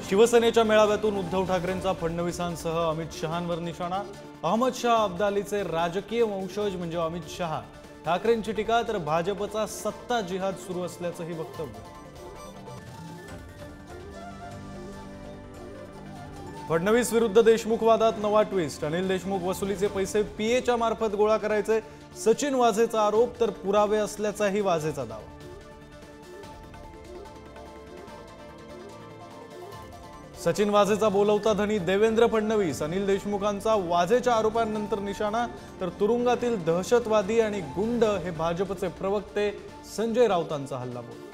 शिवसेनेच्या मेळाव्यातून उद्धव ठाकरेंचा फडणवीसांसह अमित शहांवर निशाणा। अहमद शाह अब्दालीचे राजकीय वंशज म्हणजे अमित शहा। ठाकरेंची टीका तर भाजपचा सत्ता जिहाद सुरू असल्याचंही वक्तव्य। फडणवीस विरुद्ध देशमुख वादात नवा ट्विस्ट। अनिल देशमुख वसुलीचे पैसे पीएच्या मार्फत गोळा करायचे, सचिन वाझेचा आरोप तर पुरावे असल्याचाही वाझेचा दावा। सचिन वाझेचा बोलवता धनी देवेंद्र फडणवीस। अनिल देशमुखांचा वाझेच्या आरोपांनंतर निशाणा, तर तुरुंगातील दहशतवादी आणि गुंड हे भाजपचे प्रवक्ते संजय राऊतांचा हल्लाबोल।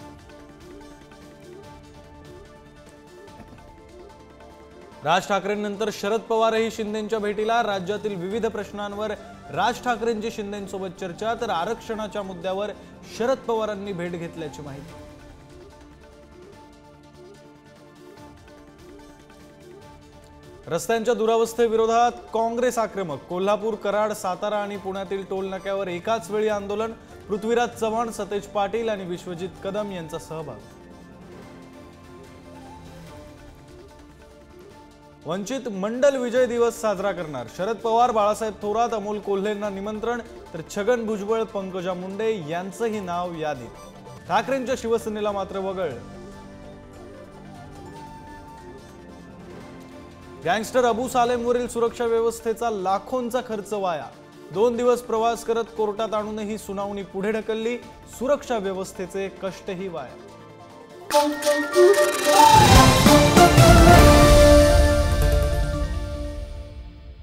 राज ठाकरेंनंतर शरद पवारही शिंदेंच्या भेटीला। राज्यातील विविध प्रश्नांवर राज ठाकरेंची शिंदेंसोबत चर्चा, तर आरक्षणाच्या मुद्द्यावर शरद पवारांनी भेट घेतल्याची माहिती। रस्त्यांच्या दुरावस्थेविरोधात काँग्रेस आक्रमक। कोल्हापूर, कराड, सातारा आणि पुण्यातील टोल नाक्यावर एकाच वेळी आंदोलन। पृथ्वीराज चव्हाण, सतेज पाटील आणि विश्वजित कदम यांचा सहभाग। वंचित मंडल विजय दिवस साजरा करणार। शरद पवार, बाळासाहेब थोरात, अमोल कोल्हेंना निमंत्रण, तर छगन भुजबळ, पंकजा मुंडे यांचंही नाव यादीत। ठाकरेंच्या शिवसेनेला मात्र वगळलं। गँगस्टर अबू सालेमवरील सुरक्षा व्यवस्थेचा लाखोंचा खर्च वाया। 2 दिवस प्रवास करत कोर्टात आणूनही सुनावणी पुढे ढकलली। सुरक्षा व्यवस्थेचे कष्टही वाया।